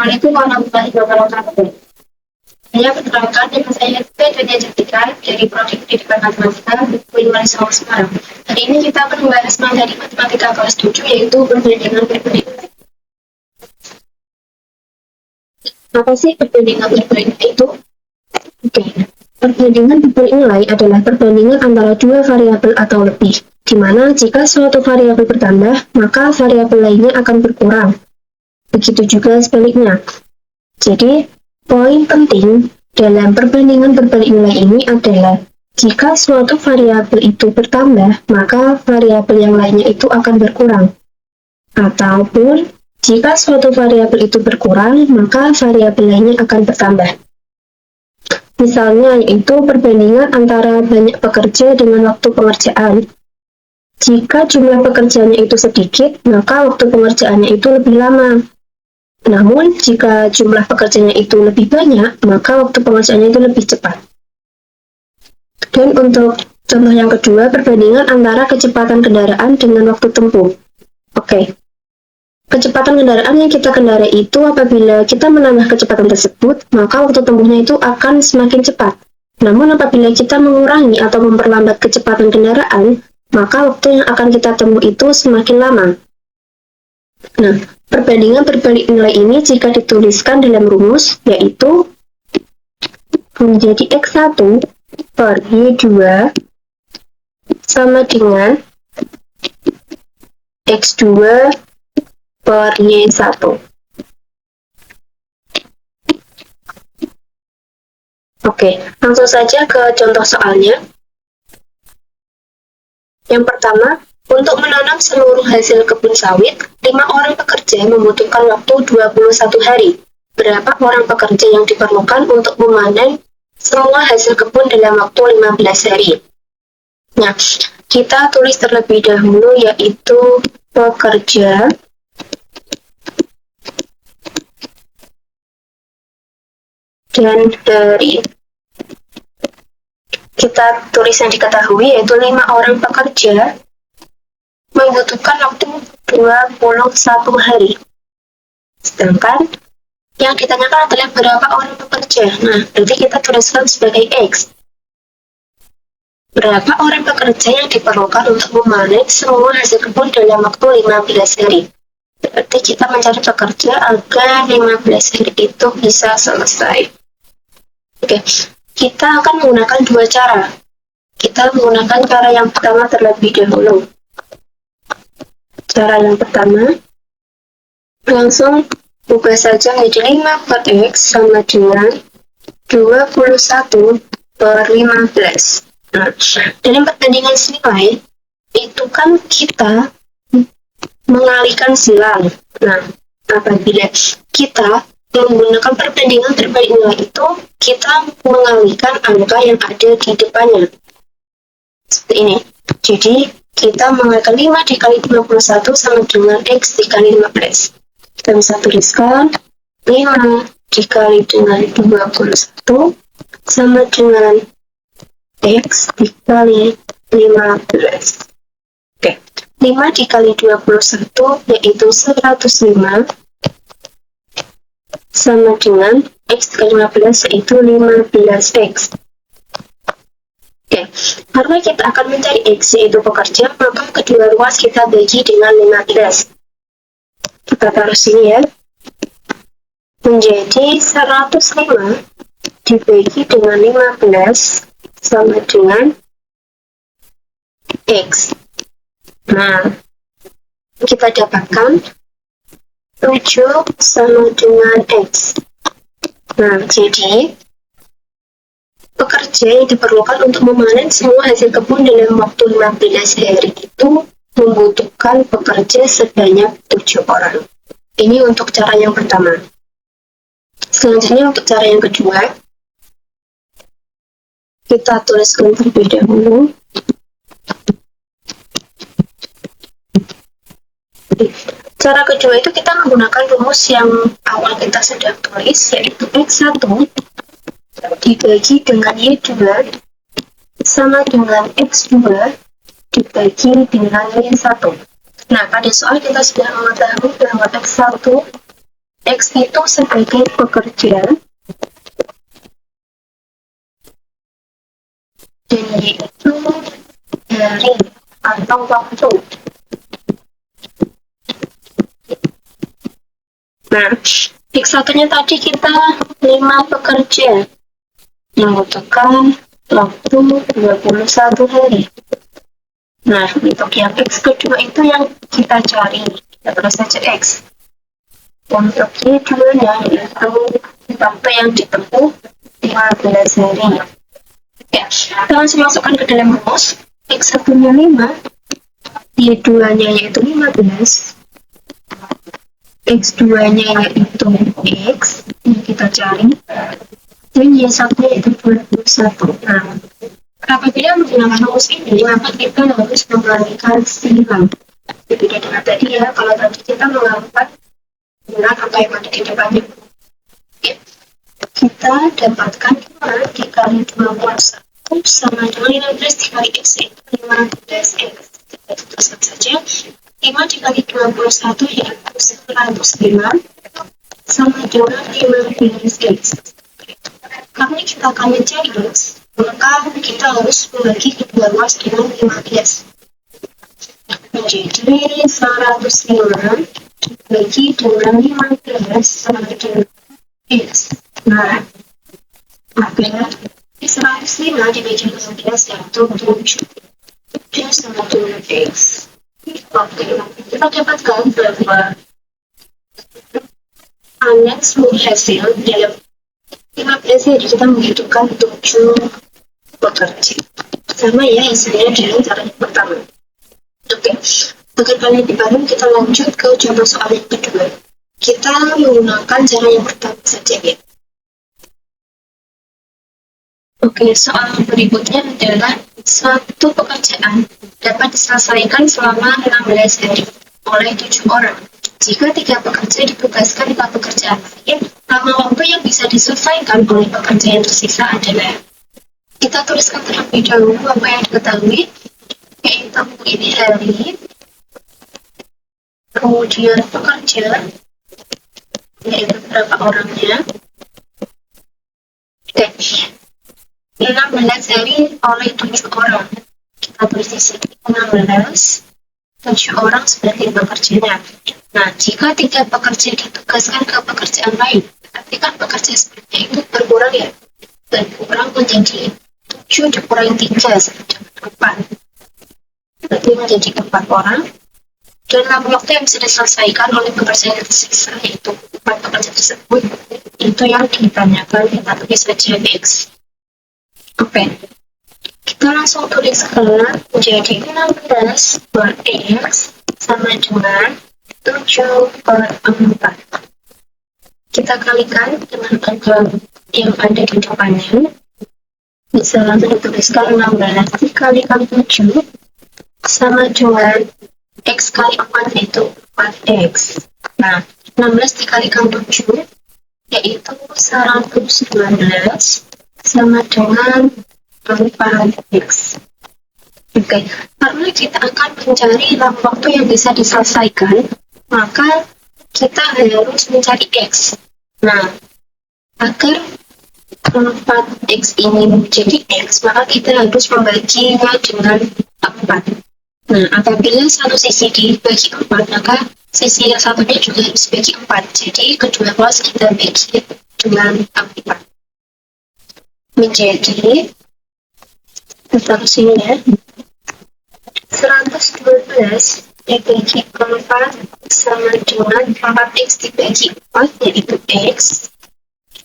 Assalamualaikum warahmatullahi wabarakatuh. Saya perkenalkan dengan saya Fedria Jatika dari Prodi Pendidikan Matematika buku Indonesia Semarang. Hari ini kita akan membahas materi matematika kelas 7 yaitu perbandingan berbandingan. Apa sih perbandingan berbandingan itu? Oke. Perbandingan berbanding nilai adalah perbandingan antara dua variabel atau lebih, di mana jika suatu variabel bertambah, maka variabel lainnya akan berkurang. Begitu juga sebaliknya. Jadi, poin penting dalam perbandingan berbalik nilai ini adalah jika suatu variabel itu bertambah, maka variabel yang lainnya itu akan berkurang. Ataupun, jika suatu variabel itu berkurang, maka variabel lainnya akan bertambah. Misalnya, yaitu perbandingan antara banyak pekerja dengan waktu pengerjaan. Jika jumlah pekerjaannya itu sedikit, maka waktu pengerjaannya itu lebih lama. Namun, jika jumlah pekerjaannya itu lebih banyak, maka waktu pengerjaannya itu lebih cepat. Dan untuk contoh yang kedua, perbandingan antara kecepatan kendaraan dengan waktu tempuh. Oke. Kecepatan kendaraan yang kita kendarai itu apabila kita menambah kecepatan tersebut, maka waktu tempuhnya itu akan semakin cepat. Namun, apabila kita mengurangi atau memperlambat kecepatan kendaraan, maka waktu yang akan kita tempuh itu semakin lama. Nah, perbandingan berbalik nilai ini jika dituliskan dalam rumus, yaitu menjadi X1 per Y2 sama dengan X2 per Y1. Oke, langsung saja ke contoh soalnya. Yang pertama, untuk menanam seluruh hasil kebun sawit, 5 orang pekerja membutuhkan waktu 21 hari. Berapa orang pekerja yang diperlukan untuk memanen semua hasil kebun dalam waktu 15 hari? Nah, kita tulis terlebih dahulu yaitu pekerja dan hari. Kita tulis yang diketahui yaitu 5 orang pekerja membutuhkan waktu 21 hari. Sedangkan yang ditanyakan adalah berapa orang pekerja. Nah, berarti kita tuliskan sebagai X. Berapa orang pekerja yang diperlukan untuk memanen semua hasil kebun dalam waktu 15 hari. Berarti kita mencari pekerja agar 15 hari itu bisa selesai. Oke, kita akan menggunakan dua cara. Kita menggunakan cara yang pertama terlebih dahulu. Cara yang pertama, langsung ubah saja menjadi 5 per X sama dengan 21 per 15. Nah, dalam perbandingan nilai, itu kan kita mengalihkan silang. Nah, apabila kita menggunakan perbandingan berbalik nilai itu, kita mengalihkan angka yang ada di depannya. Seperti ini. Jadi, kita mengalihkan 5 dikali 21 sama dengan X dikali 15. Kita bisa tuliskan 5 dikali dengan 21 sama dengan X dikali 15. Oke, 5 dikali 21 yaitu 105 sama dengan X dikali 15 yaitu 15X. Oke, karena kita akan mencari X yaitu pekerja, maka kedua ruas kita bagi dengan 15. Kita taruh sini ya. Menjadi 105 dibagi dengan 15 sama dengan X. Nah, kita dapatkan 7 sama dengan X. Nah, jadi pekerja yang diperlukan untuk memanen semua hasil kebun dalam waktu 15 hari itu membutuhkan pekerja sebanyak 7 orang. Ini untuk cara yang pertama. Selanjutnya untuk cara yang kedua, kita tuliskan terlebih dahulu. Cara kedua itu kita menggunakan rumus yang awal kita sudah tulis, yaitu X1 dibagi dengan Y2 sama dengan X2 dibagi dengan Y1. Nah, pada soal kita sudah mengetahui bahwa X1 X itu sebagai pekerja dan Y itu hari atau waktu. Nah, X1-nya tadi kita 5 pekerja membutuhkan waktu 21 hari. Nah, untuk yang X kedua itu yang kita cari. Kita terus saja X. Untuk Y2-nya yaitu waktu yang ditempuh 15 hari. Ya, kita langsung masukkan ke dalam rumus. X1-nya 5, Y2-nya yaitu 15, X2-nya yaitu X yang kita cari, dan Y1-nya yaitu 21. Nah, apabila menggunakan rumus ini, maka kita harus mengalihkan silang. Berbeda dengan tadi ya, kalau tadi kita mengalihkan dengan apa yang ada di depannya. Ya, kita dapatkan 5 dikali 21 sama dengan 15 dikali X itu 15X. Itu tersebut saja. 5 dikali 21 yaitu 105 sama dengan 15X. Karena kita akan mencari X, maka kita harus membagi kedua ruas dengan 15. Menjadi 105 dibagi dengan 15 sama dengan X. Nah, maka 105 dibagi dengan 15 yaitu 7. 7 sama dengan X. Oke, kita dapatkan bahwa aneks hasil dalam 15 hari kita menghitungkan 7 pekerja. Sama ya hasilnya dengan cara yang pertama. Oke, agar kalian dipahami, kita lanjut ke contoh soal yang kedua. Kita menggunakan cara yang pertama saja ya. Oke, soal berikutnya adalah suatu pekerjaan dapat diselesaikan selama 16 hari oleh 7 orang. Jika 3 pekerja ditugaskan pada pekerjaan lain, lama waktu yang bisa diselesaikan oleh pekerja yang tersisa adalah, kita tuliskan terlebih dahulu apa yang diketahui, yaitu ini hari, kemudian pekerja, yaitu berapa orangnya, dan 16 hari oleh 7 orang. Kita tulis di sini 16, 7 orang sebagai pekerjanya. Nah, jika 3 pekerja ditugaskan ke pekerjaan lain, berarti kan pekerja sebenarnya itu berkurang ya, dan berkurang menjadi 7 dikurangi 3 sama dengan 4. Berarti menjadi 4 orang. Dan lama waktu yang bisa diselesaikan oleh pekerja yang tersisa, yaitu 4 pekerja tersebut, itu yang ditanyakan. Kita tulis saja X. Oke, kita langsung tuliskan menjadi 16 per X sama dengan 7 per 4. Kita kalikan dengan angka yang ada di depannya. Bisa langsung dituliskan 16 dikalikan 7 sama dengan X kali 4 yaitu 4X. Nah, 16 dikalikan 7 yaitu 112 sama dengan 4X. Oke, karena kita akan mencari lama waktu yang bisa diselesaikan, maka kita harus mencari X. Nah, agar 4X ini menjadi X, maka kita harus membaginya dengan 4. Nah, apabila satu sisi dibagi 4, maka sisi yang satunya juga harus dibagi 4. Jadi, kedua ruas kita bagi dengan 4. Menjadi, kita sini ya, 112 dibagi 4 sama dengan 4X dibagi 4, yaitu X.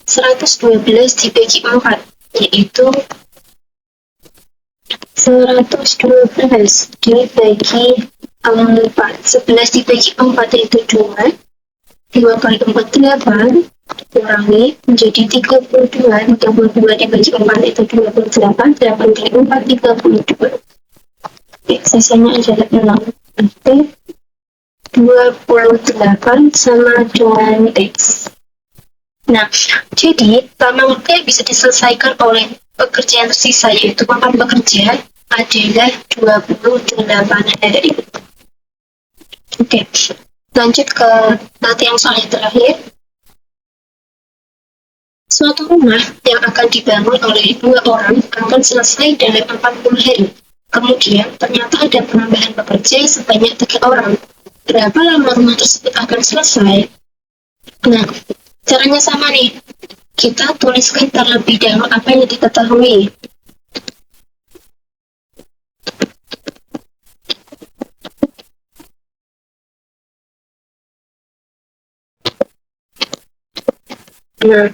112 dibagi 4, yaitu 112 dibagi 4. 11 dibagi 4 yaitu 2. 2 kali 4, 8. Kurangi menjadi 32. 32 dibagi 4 itu 28. 8 kali 4, 32. Sisanya adalah 6. Berarti 28 sama dengan X. Nah, jadi lama waktu yang bisa diselesaikan oleh pekerja yang tersisa yaitu 4 pekerja adalah 28 hari. Oke, lanjut ke nanti yang soal yang terakhir. Suatu rumah yang akan dibangun oleh 2 orang akan selesai dalam 40 hari. Kemudian, ternyata ada penambahan pekerja sebanyak 3 orang. Berapa lama rumah tersebut akan selesai? Nah, caranya sama nih. Kita tuliskan terlebih dahulu apa yang diketahui. Nah,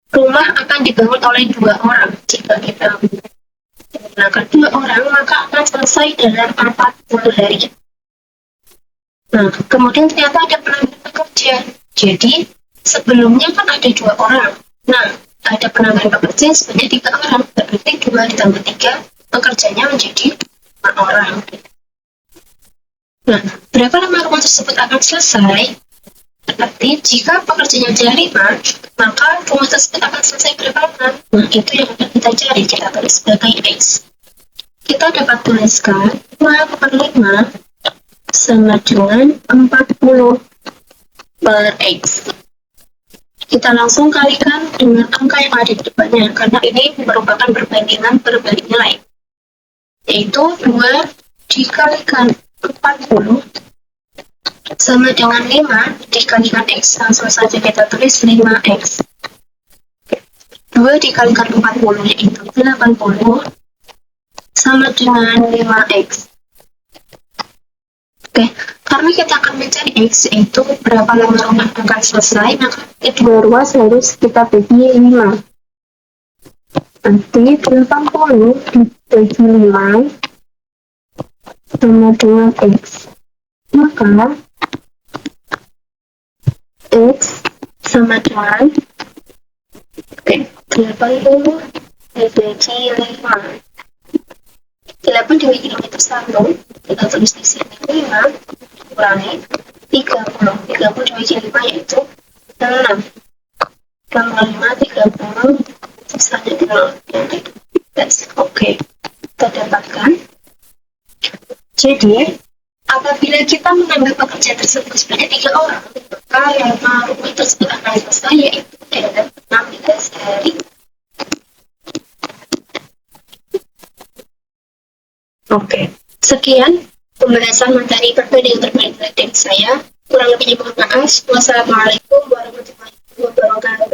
rumah akan dibangun oleh 2 orang. Jika kita menggunakan 2 orang, maka akan selesai dalam 40 hari. Nah, kemudian ternyata ada penambahan pekerja. Jadi, sebelumnya kan ada 2 orang. Nah, ada penambahan pekerja sebanyak 3 orang. Berarti 2 ditambah 3, pekerjanya menjadi 4 orang. Nah, berapa lama rumah tersebut akan selesai? Berarti jika pekerjanya adalah 5, maka rumah tersebut akan selesai berapa lama? Nah, itu yang akan kita cari. Kita tulis sebagai X. Kita dapat tuliskan 5/5 sama dengan 40 per X. Kita langsung kalikan dengan angka yang ada di depannya, karena ini merupakan perbandingan berbalik nilai. Yaitu 2 dikalikan 40 sama dengan 5 dikalikan X. Langsung saja kita tulis 5X. 2 dikalikan 40 yaitu 80 sama dengan 5X. Oke, karena kita akan mencari X, yaitu berapa lama rumah akan selesai, maka kedua ruas harus kita bagi 5. Nanti 80 dibagi 5 sama dengan X. Maka X sama dengan 80 dibagi 5. 8 dibagi 5 itu 1. Kita tulis di sini 5 kurangi 30. 30 dibagi 5 yaitu 6. Tambah 5, 30, sisanya 0. That's okay. Kita dapatkan. Jadi, apabila kita menambah pekerja tersebut sebanyak 3 orang, maka lama rumah tersebut akan selesai yaitu dalam 16 hari. Oke, sekian pembahasan materi perbandingan terbalik dari saya. Kurang lebihnya mohon maaf. Wassalamualaikum warahmatullahi wabarakatuh.